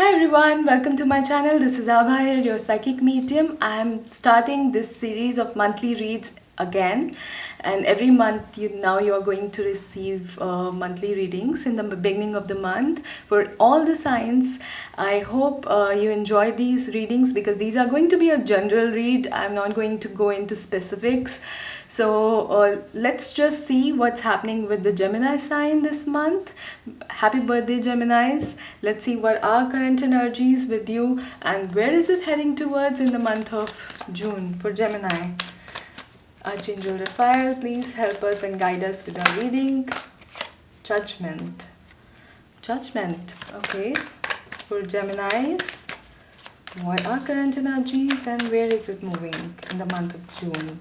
Hi everyone, welcome to my channel. This is Abha here, your psychic medium. I am starting this series of monthly reads again, and every month you are going to receive monthly readings in the beginning of the month for all the signs. I hope you enjoy these readings because these are going to be a general read. I'm not going to go into specifics. So let's just see what's happening with the Gemini sign this month. Happy birthday, Geminis. Let's see what are current energies with you and where is it heading towards in the month of June for Gemini. Archangel Raphael, please help us and guide us with our reading. Judgment. Judgment. Okay. For Geminis, what are current energies and where is it moving in the month of June?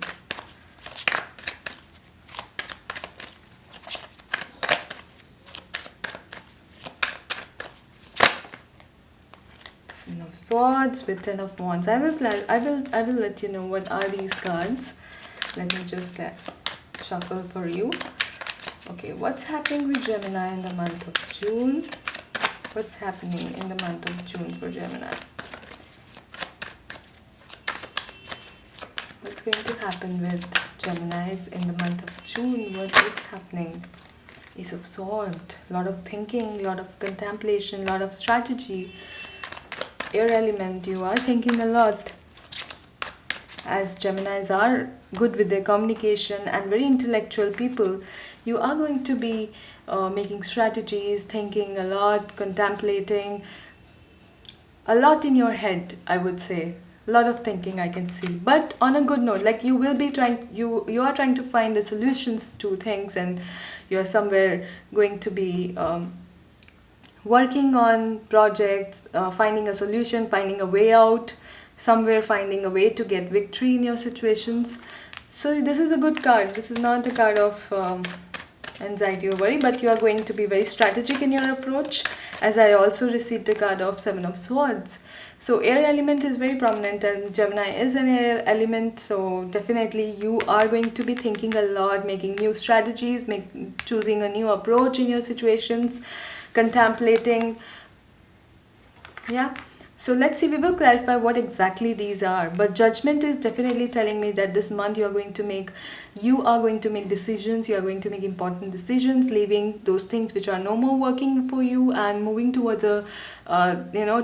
Ten of Swords with Ten of Wands. I will let you know what are these cards. Let me just shuffle for you. Okay, what's happening with Gemini in the month of June? What's happening in the month of June for Gemini? What's going to happen with Geminis in the month of June? What is happening? Ace of Swords. A lot of thinking, a lot of contemplation, a lot of strategy. Air element, you are thinking a lot. As Geminis are good with their communication and very intellectual people, you are going to be making strategies, thinking a lot, contemplating a lot in your head, I would say. A lot of thinking I can see, but on a good note, like you will be trying, you are trying to find the solutions to things, and you're somewhere going to be working on projects, finding a solution, finding a way out, somewhere finding a way to get victory in your situations. So this is a good card. This is not a card of anxiety or worry, but you are going to be very strategic in your approach, as I also received a card of Seven of Swords. So air element is very prominent and Gemini is an air element, so definitely you are going to be thinking a lot, making new strategies, choosing a new approach in your situations, contemplating. Yeah. So let's see, we will clarify what exactly these are, but judgment is definitely telling me that this month you are going to make decisions, you are going to make important decisions, leaving those things which are no more working for you and moving towards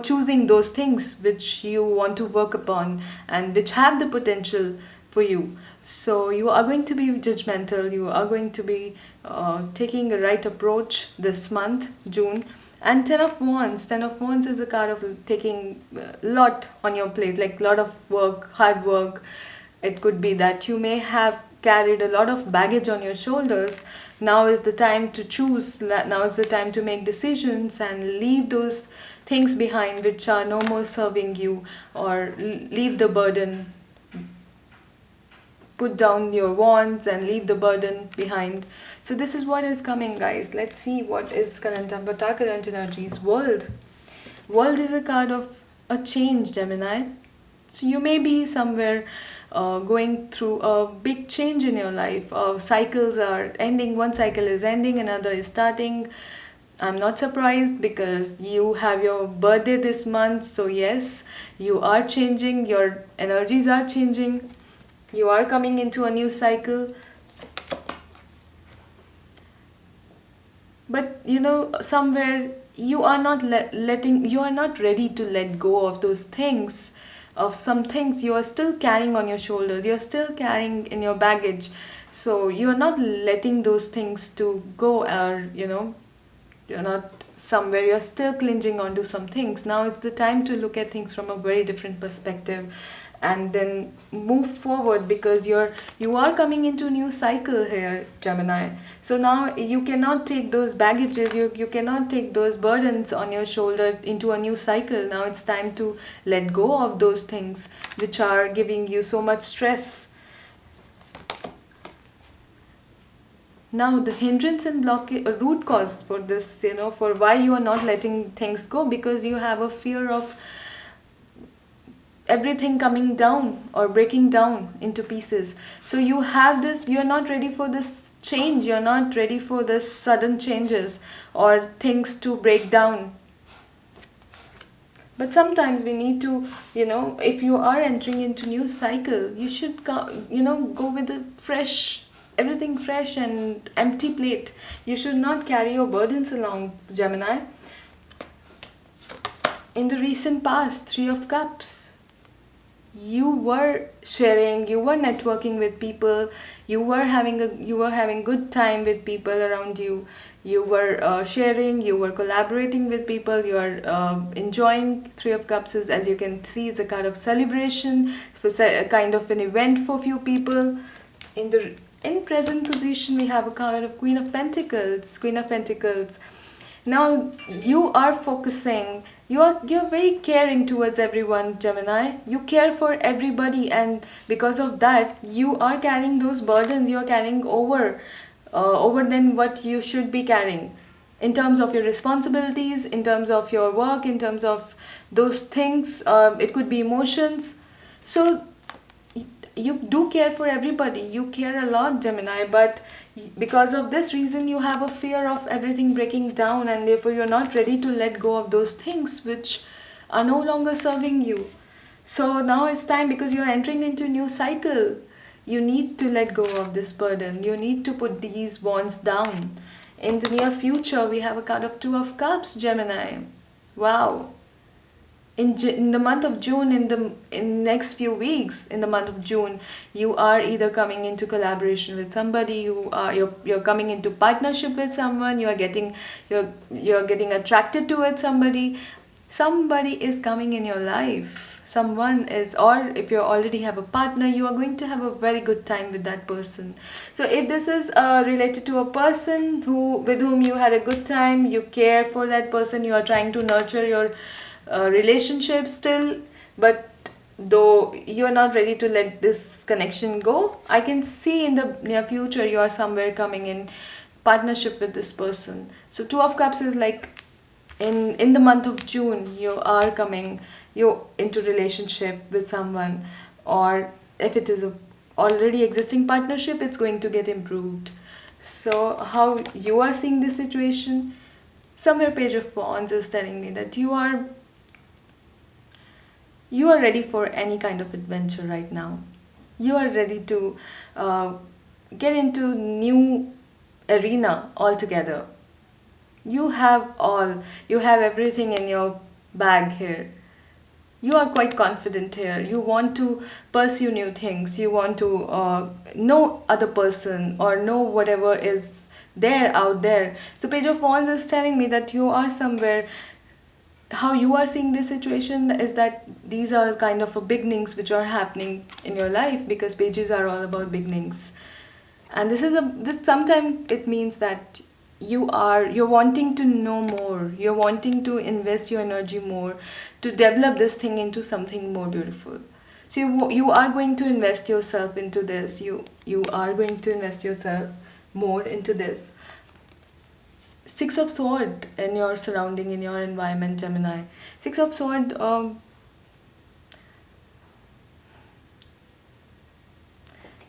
choosing those things which you want to work upon and which have the potential for you. So you are going to be judgmental, you are going to be taking a right approach this month, June. And Ten of Wands. Ten of Wands is a card of taking a lot on your plate, like a lot of work, hard work. It could be that you may have carried a lot of baggage on your shoulders. Now is the time to choose. Now is the time to make decisions and leave those things behind which are no more serving you, or leave the burden. Put down your wands and leave the burden behind. So this is what is coming, guys. Let's see what is current energies. World is a card of a change, Gemini. So you may be somewhere going through a big change in your life. Cycles are ending. One cycle is ending, another is starting. I'm not surprised because you have your birthday this month. So yes, you are changing. Your energies are changing. You are coming into a new cycle. But somewhere you are not you are not ready to let go of those things, of some things you are still carrying on your shoulders, you are still carrying in your baggage. So you are not letting those things to go, or you're not somewhere, you're still clinging onto some things. Now it's the time to look at things from a very different perspective and then move forward, because you are coming into a new cycle here, Gemini. So now you cannot take those baggages, you cannot take those burdens on your shoulder into a new cycle. Now it's time to let go of those things which are giving you so much stress. Now the hindrance and root cause for this, for why you are not letting things go, because you have a fear of everything coming down or breaking down into pieces. So you have this, you're not ready for this change, you're not ready for this sudden changes or things to break down. But sometimes we need to, if you are entering into new cycle, you should go with a fresh, everything fresh and empty plate. You should not carry your burdens along, Gemini. In the recent past, Three of Cups, you were sharing, you were networking with people, you were having good time with people around you, you were sharing, you were collaborating with people, you are enjoying. Three of Cups is, as you can see, it's a kind of celebration, it's a kind of an event for few people. In present position, we have a card of Queen of Pentacles. Now you are focusing, you're very caring towards everyone, Gemini. You care for everybody, and because of that, you are carrying those burdens. You are carrying over than what you should be carrying, in terms of your responsibilities, in terms of your work, in terms of those things. It could be emotions. So you do care for everybody, you care a lot, Gemini, but because of this reason you have a fear of everything breaking down, and therefore you're not ready to let go of those things which are no longer serving you. So now it's time, because you're entering into new cycle, you need to let go of this burden, you need to put these bonds down. In the near future, we have a card of Two of Cups, Gemini. Wow. In the month of June, in next few weeks, in the month of June, you are either coming into collaboration with somebody, you're coming into partnership with someone, you're getting attracted towards somebody. Somebody is coming in your life, someone is, or if you already have a partner, you are going to have a very good time with that person. So if this is related to a person with whom you had a good time, you care for that person, you are trying to nurture your relationship still, but though you are not ready to let this connection go, I can see in the near future you are somewhere coming in partnership with this person. So Two of Cups is like, in the month of June, you are coming into relationship with someone, or if it is a already existing partnership, it's going to get improved. So how you are seeing this situation, somewhere Page of Wands is telling me that you are ready for any kind of adventure right now. You are ready to get into new arena altogether. You have everything in your bag here. You are quite confident here. You want to pursue new things. You want to know other person, or know whatever is there out there. So Page of Wands is telling me that you are somewhere. How you are seeing this situation is that these are kind of a beginnings which are happening in your life, because pages are all about beginnings. And this sometimes it means that you're wanting to know more, you're wanting to invest your energy more to develop this thing into something more beautiful. So you are going to invest yourself into this, you are going to invest yourself more into this. Six of Sword in your surrounding, in your environment, Gemini. Six of Sword,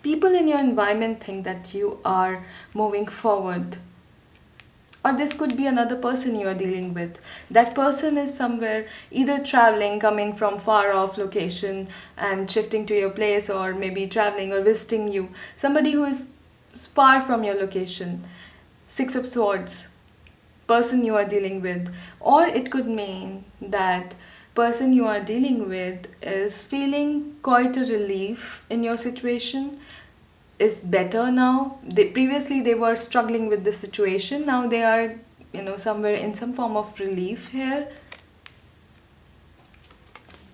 people in your environment think that you are moving forward, or this could be another person you are dealing with. That person is somewhere either traveling, coming from far off location and shifting to your place, or maybe traveling or visiting you. Somebody who is far from your location. Six of Swords, person you are dealing with. Or it could mean that person you are dealing with is feeling quite a relief in your situation, is better now. Previously they were struggling with this situation, now they are somewhere in some form of relief here.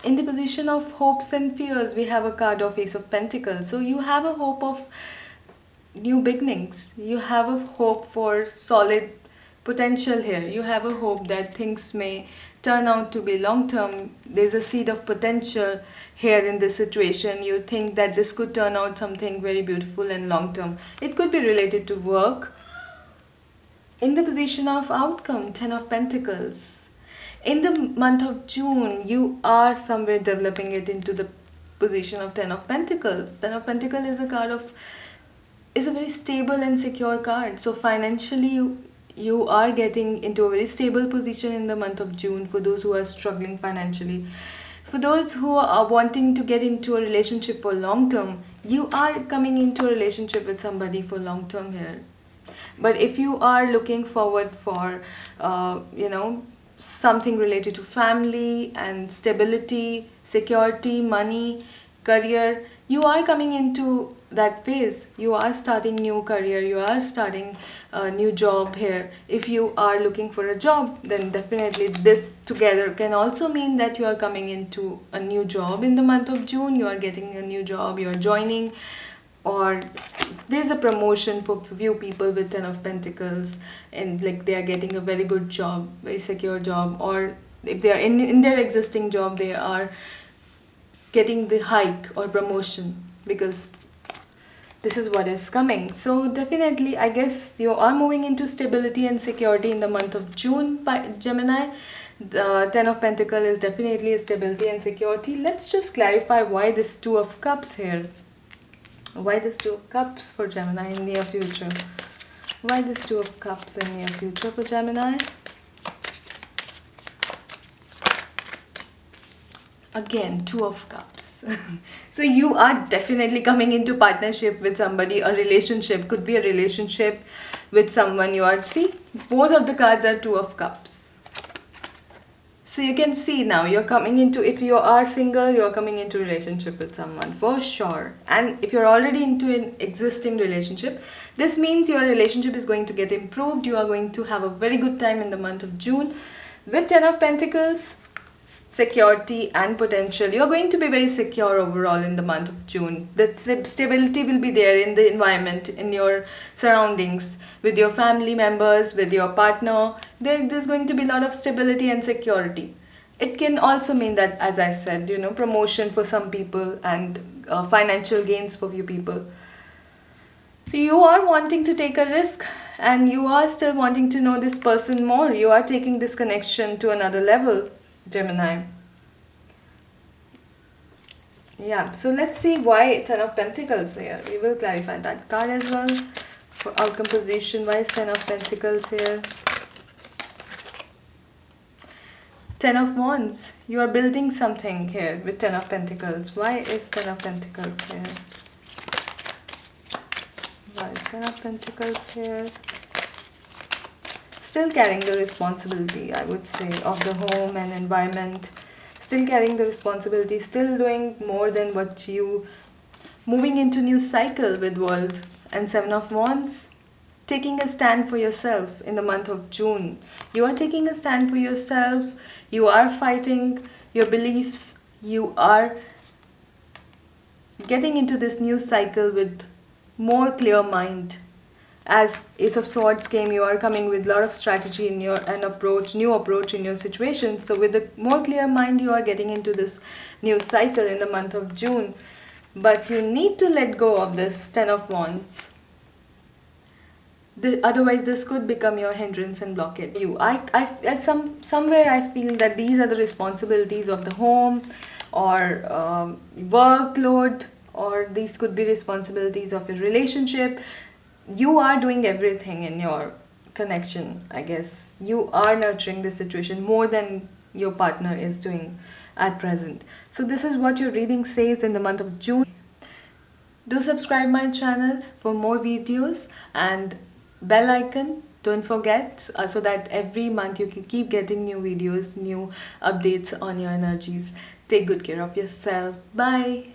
In the position of hopes and fears, we have a card of Ace of Pentacles. So you have a hope of new beginnings, you have a hope for solid potential here, you have a hope that things may turn out to be long term. There's a seed of potential here in this situation. You think that this could turn out something very beautiful and long term. It could be related to work. In the position of outcome, Ten of Pentacles, in the month of June, you are somewhere developing it into the position of Ten of Pentacles. Ten of Pentacles is a card of, is a very stable and secure card. So financially You are getting into a very stable position in the month of June for those who are struggling financially. For those who are wanting to get into a relationship for long term, you are coming into a relationship with somebody for long term here. But if you are looking forward for, something related to family and stability, security, money, career, you are coming into that phase. You are starting new career, you are starting a new job here. If you are looking for a job, then definitely this together can also mean that you are coming into a new job in the month of June. You are getting a new job, you are joining, or there's a promotion for few people with 10 of pentacles, and like they are getting a very good job, very secure job, or if they are in their existing job, they are getting the hike or promotion, because this is what is coming. So definitely I guess you are moving into stability and security in the month of June by Gemini. The 10 of Pentacles is definitely a stability and security. Let's just clarify why this 2 of Cups here. Why this 2 of Cups for Gemini in near future? Why this 2 of Cups in near future for Gemini? Again, 2 of Cups. So you are definitely coming into partnership with somebody. A relationship could be a relationship with someone you are. See, both of the cards are 2 of Cups. So you can see now you're coming into, if you are single, you're coming into relationship with someone for sure. And if you're already into an existing relationship, this means your relationship is going to get improved. You are going to have a very good time in the month of June with 10 of Pentacles, security and potential. You're going to be very secure overall in the month of June. The stability will be there in the environment, in your surroundings, with your family members, with your partner. There's going to be a lot of stability and security. It can also mean that, as I said, promotion for some people and financial gains for few people. So you are wanting to take a risk, and you are still wanting to know this person more. You are taking this connection to another level, Gemini. Yeah, so let's see why 10 of Pentacles here. We will clarify that card as well for outcome position. Why is 10 of Pentacles here? 10 of Wands. You are building something here with 10 of Pentacles. Why is 10 of Pentacles here? Why is 10 of Pentacles here? Still carrying the responsibility, I would say, of the home and environment. Still carrying the responsibility, still doing more than what you, moving into new cycle with world. And 7 of Wands, taking a stand for yourself in the month of June. You are taking a stand for yourself. You are fighting your beliefs. You are getting into this new cycle with more clear mind. As Ace of Swords came, you are coming with a lot of strategy in your new approach in your situation. So with a more clear mind, you are getting into this new cycle in the month of June. But you need to let go of this 10 of Wands. Otherwise, this could become your hindrance and blockade. Somewhere I feel that these are the responsibilities of the home, or workload, or these could be responsibilities of your relationship. You are doing everything in your connection, I guess. You are nurturing the situation more than your partner is doing at present. So this is what your reading says in the month of June. Do subscribe my channel for more videos, and bell icon, don't forget, so that every month you can keep getting new videos, new updates on your energies. Take good care of yourself. Bye.